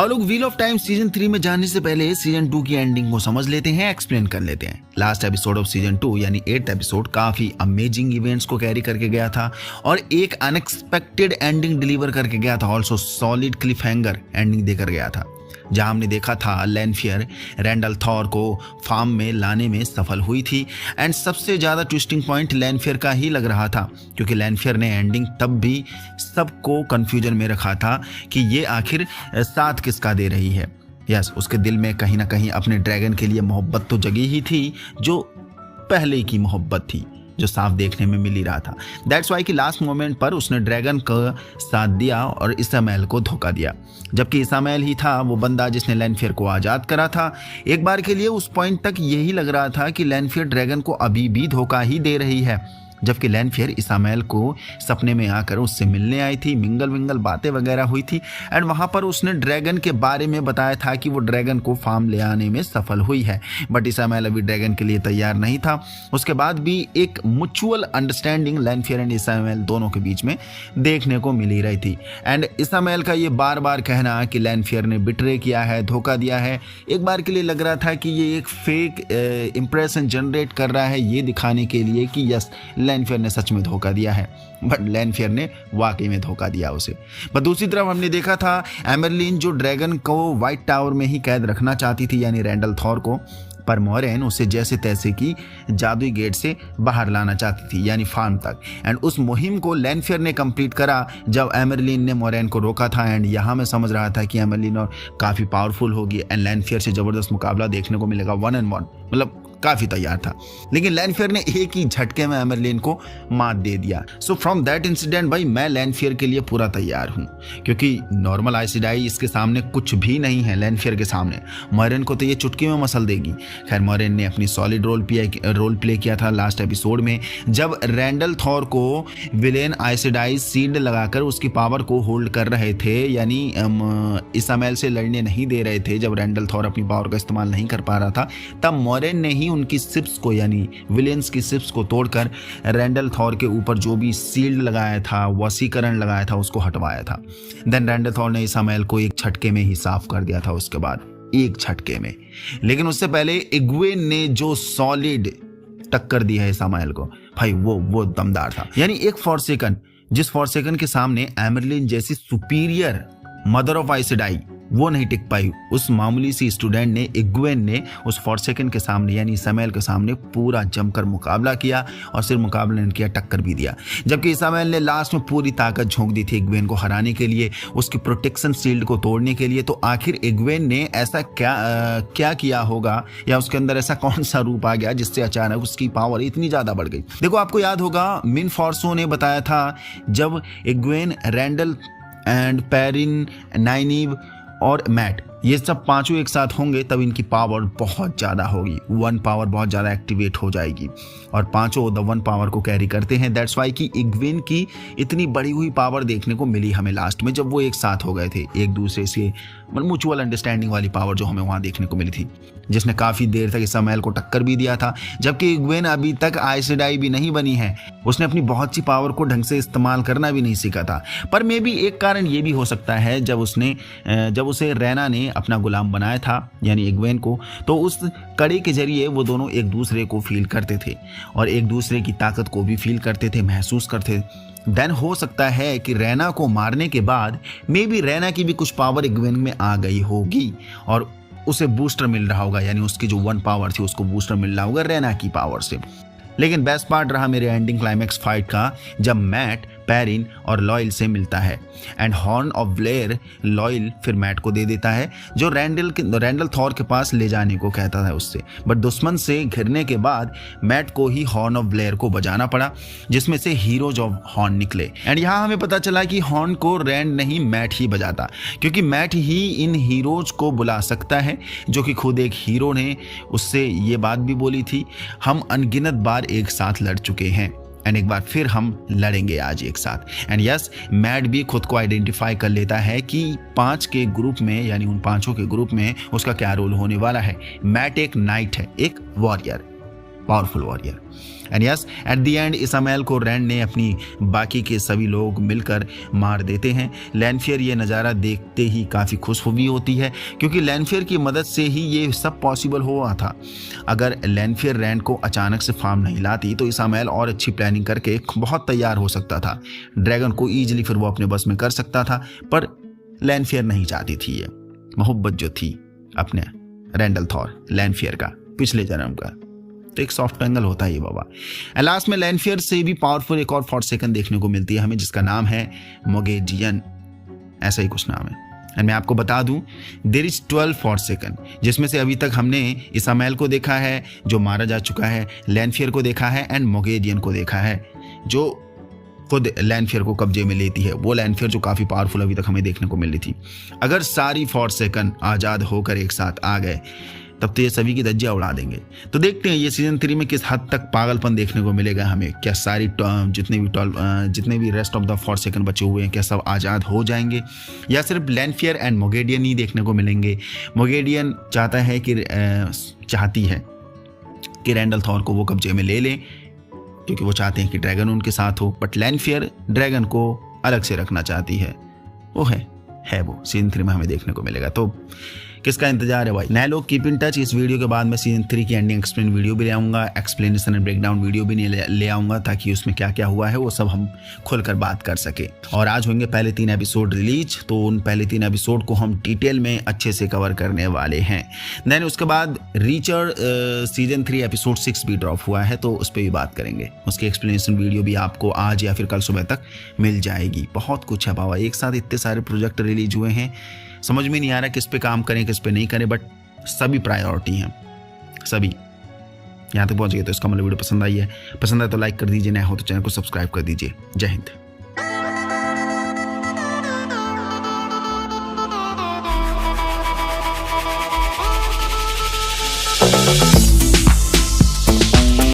लोग wheel of time season 3 में जाने से पहले सीजन 2 की एंडिंग को समझ लेते हैं, एक्सप्लेन कर लेते हैं। लास्ट एपिसोड ऑफ सीजन 2 यानी 8th एपिसोड काफी अमेजिंग इवेंट्स को कैरी करके गया था और एक अनएक्सपेक्टेड एंडिंग डिलीवर करके गया था। Also solid Cliff hanger ending देकर गया था, जहां हमने देखा था लैनफियर रैंडल थॉर को फार्म में लाने में सफल हुई थी। एंड सबसे ज़्यादा ट्विस्टिंग पॉइंट लैनफियर का ही लग रहा था, क्योंकि लैनफियर ने एंडिंग तब भी सबको कंफ्यूजन में रखा था कि ये आखिर साथ किसका दे रही है। यस, उसके दिल में कहीं ना कहीं अपने ड्रैगन के लिए मोहब्बत तो जगी ही थी, जो पहले की मोहब्बत थी, जो साफ देखने में मिल ही रहा था। दैट्स वाई कि लास्ट मोमेंट पर उसने ड्रैगन का साथ दिया और इसामेल को धोखा दिया, जबकि इसामेल ही था वो बंदा जिसने लैनफियर को आज़ाद करा था। एक बार के लिए उस पॉइंट तक यही लग रहा था कि लैनफियर ड्रैगन को अभी भी धोखा ही दे रही है, जबकि लैनफियर इसामेल को सपने में आकर उससे मिलने आई थी, मिंगल बातें वगैरह हुई थी। एंड वहाँ पर उसने ड्रैगन के बारे में बताया था कि वो ड्रैगन को फार्म ले आने में सफल हुई है, बट इसामेल अभी ड्रैगन के लिए तैयार नहीं था। उसके बाद भी एक म्यूचुअल अंडरस्टैंडिंग लैनफियर एंड इसामेल दोनों के बीच में देखने को मिल ही रही थी। एंड इसामेल का ये बार बार कहना कि लैनफियर ने बिट्रे किया है, धोखा दिया है, एक बार के लिए लग रहा था कि ये एक फेक इंप्रेशन जनरेट कर रहा है, ये दिखाने के लिए कि यस लैनफियर ने सच में धोखा दिया है, बट लैनफियर ने वाकई में धोखा दिया उसे। पर दूसरी तरफ हमने देखा था एमरलिन जो ड्रैगन को व्हाइट टावर में ही कैद रखना चाहती थी, यानी रैंडल थॉर को, पर मोरेन उसे जैसे तैसे की जादुई गेट से बाहर लाना चाहती थी, यानी फार्म तक। एंड उस मुहिम को लैनफियर ने कंप्लीट करा जब एमरलिन ने मोरेन को रोका था। एंड यहाँ मैं समझ रहा था कि एमरलिन और काफ़ी पावरफुल होगी एंड लैनफियर से ज़बरदस्त मुकाबला देखने को मिलेगा, 1-on-1, मतलब काफ़ी तैयार था। लेकिन लैनफियर ने एक ही झटके में एमरलिन को मात दे दिया। सो फ्रॉम दैट इंसिडेंट भाई मैं लैनफियर के लिए पूरा तैयार हूँ, क्योंकि नॉर्मल आइसिडाई इसके सामने कुछ भी नहीं है। लैनफियर के सामने मोरेन को तो ये चुटकी में मसल देगी। खैर मोरेन ने अपनी सॉलिड रोल प्ले किया था लास्ट एपिसोड में, जब रैंडल थॉर को विलेन आइसिडाई सील्ड लगाकर उसकी पावर को होल्ड कर रहे थे, यानी इसामेल से लड़ने नहीं दे रहे थे। जब रैंडल थॉर अपनी पावर का इस्तेमाल नहीं कर पा रहा था, तब मोरेन ने ही उनकी शिप्स को, यानी विलेन्स की शिप्स को तोड़कर रैंडल थॉर के ऊपर जो भी सील्ड लगाया था, वसीकरण लगाया था, उसको हटवाया था। देन रैंडल थॉर ने इसामेल को एक झटके में ही साफ कर दिया था, उसके बाद एक झटके में। लेकिन उससे पहले इग्वेन ने जो सॉलिड टक्कर दी है इसामेल को, भाई वो दमदार था। यानी एक फॉरसेकन, जिस फॉरसेकन के सामने एमरलिन जैसी सुपीरियर मदर ऑफ आइसिडाई वो नहीं टिक पाई, उस मामूली सी स्टूडेंट ने, इग्वेन ने उस फॉरसेकन के सामने यानी इसामेल के सामने पूरा जमकर मुकाबला किया और सिर्फ मुकाबला नहीं किया, टक्कर भी दिया। जबकि इसामेल ने लास्ट में पूरी ताकत झोंक दी थी इग्वेन को हराने के लिए, उसकी प्रोटेक्शन शील्ड को तोड़ने के लिए। तो आखिर इग्वेन ने ऐसा क्या किया होगा, या उसके अंदर ऐसा कौन सा रूप आ गया जिससे अचानक उसकी पावर इतनी ज़्यादा बढ़ गई। देखो आपको याद होगा मिन फॉर्सो ने बताया था, जब इग्वेन, रैंडल एंड पेरिन, नाइनिव और मैट, ये सब पांचों एक साथ होंगे तब इनकी पावर बहुत ज़्यादा होगी, 1 पावर बहुत ज़्यादा एक्टिवेट हो जाएगी और पांचों द 1 पावर को कैरी करते हैं। दैट्स वाई कि इग्वेन की इतनी बड़ी हुई पावर देखने को मिली हमें लास्ट में, जब वो एक साथ हो गए थे, एक दूसरे से म्यूचुअल अंडरस्टैंडिंग वाली पावर जो हमें वहाँ देखने को मिली थी, जिसने काफ़ी देर तक इसामेल को टक्कर भी दिया था। जबकि इग्वेन अभी तक आइसिडाई भी नहीं बनी है, उसने अपनी बहुत सी पावर को ढंग से इस्तेमाल करना भी नहीं सीखा था। पर मे भी एक कारण ये भी हो सकता है, जब उसे रैना ने अपना गुलाम बनाया था, यानी इग्वेन को, तो उस कड़ी के जरिए वो दोनों एक दूसरे को फील करते थे और एक दूसरे की ताकत को भी फील करते थे, महसूस करते थे। देन हो सकता है कि रैना को मारने के बाद मे बी रैना की भी कुछ पावर इग्वेन में आ गई होगी और उसे बूस्टर मिल रहा होगा, यानी उसकी जो 1 पावर थी उसको बूस्टर मिल रहा होगा रैना की पावर से। लेकिन बेस्ट पार्ट रहा मेरे एंडिंग क्लाइमैक्स फाइट का, जब मैट पेरिन और लॉयल से मिलता है and horn of Blair loyal फिर मैट को दे देता है, जो रैंडल थॉर के पास ले जाने को कहता है उससे। बट दुश्मन से घिरने के बाद मैट को ही हॉर्न ऑफ ब्लेयर को बजाना पड़ा, जिसमें से हीरोज ऑफ हॉर्न निकले। एंड यहाँ हमें पता चला कि हॉर्न को रैंड नहीं मैट ही बजाता, क्योंकि मैट ही इन हीरोज को बुला सकता है, जो कि खुद एक हीरो ने उससे ये बात भी बोली थी, हम अनगिनत बार एक साथ लड़ चुके हैं एंड एक बार फिर हम लड़ेंगे आज एक साथ। एंड यस, मैट भी खुद को आइडेंटिफाई कर लेता है कि 5 के ग्रुप में, यानी उन 5 के ग्रुप में उसका क्या रोल होने वाला है। मैट एक नाइट है, एक warrior, powerful warrior. And yes, at the end Ishamael को रैंड ने अपनी बाकी के सभी लोग मिलकर मार देते हैं। लैनफियर ये नज़ारा देखते ही काफ़ी खुश भी होती है, क्योंकि लैनफियर की मदद से ही ये सब पॉसिबल हुआ था। अगर लैनफियर रैंड को अचानक से फार्म नहीं लाती तो इसामेल और अच्छी प्लानिंग करके बहुत तैयार हो सकता था। ड्रैगन को ईजिली फिर वो अपने बस में कर सकता था, पर लैनफियर नहीं चाहती थी। ये मोहब्बत जो थी अपने रैंडल थॉर लैनफियर का पिछले जन्म का, तो एक सॉफ्ट एंगल होता है ये बाबा। एंड लास्ट में लैनफियर से भी पावरफुल एक और फॉरसेकन देखने को मिलती है हमें, जिसका नाम है मोगेडियन, ऐसा ही कुछ नाम है। एंड मैं आपको बता दूं, देयर इज 12 फॉरसेकन, जिसमें से अभी तक हमने इसामेल को देखा है जो मारा जा चुका है, लैनफियर को देखा है एंड मोगेडियन को देखा है जो खुद लैनफियर को कब्जे में लेती है। वो लैनफियर जो काफ़ी पावरफुल अभी तक हमें देखने को मिल रही थी। अगर सारी फॉरसेकन आज़ाद होकर एक साथ आ गए तब तो ये सभी की धज्जियां उड़ा देंगे। तो देखते हैं ये सीजन 3 में किस हद तक पागलपन देखने को मिलेगा हमें। क्या सारी जितने भी रेस्ट ऑफ द फॉरसेकन बचे हुए हैं क्या सब आज़ाद हो जाएंगे, या सिर्फ लैनफियर एंड मोगेडियन ही देखने को मिलेंगे। मोगेडियन चाहती है कि रैंडल थॉर को वो कब्जे में ले लें, क्योंकि वो चाहते हैं कि ड्रैगन उनके साथ हो, बट लैनफियर ड्रैगन को अलग से रखना चाहती है। वो है वो सीजन 3 में हमें देखने को मिलेगा। तो किसका इंतजार है भाई? नए लोग कीप इन टच। इस वीडियो के बाद मैं सीजन 3 की एंडिंग एक्सप्लेन वीडियो भी ले आऊँगा, एक्सप्लेनेशन एंड ब्रेकडाउन वीडियो भी ले आऊँगा, ताकि उसमें क्या क्या हुआ है वो सब हम खुलकर बात कर सके। और आज होंगे पहले 3 एपिसोड रिलीज, तो उन पहले 3 एपिसोड को हम डिटेल में अच्छे से कवर करने वाले हैं। देन उसके बाद रीचर सीजन 3 एपिसोड 6 भी ड्रॉप हुआ है, तो उस पर भी बात करेंगे। उसकी एक्सप्लेनेशन वीडियो भी आपको आज या फिर कल सुबह तक मिल जाएगी। बहुत कुछ है बाबा, एक साथ इतने सारे प्रोजेक्ट रिलीज हुए हैं, समझ में नहीं आ रहा किस पे काम करें किस पे नहीं करें, बट सभी प्रायोरिटी हैं सभी। यहाँ तक पहुँच गए तो इसका मतलब वीडियो पसंद आई है। पसंद आए तो लाइक कर दीजिए, नया हो तो चैनल को सब्सक्राइब कर दीजिए। जय हिंद।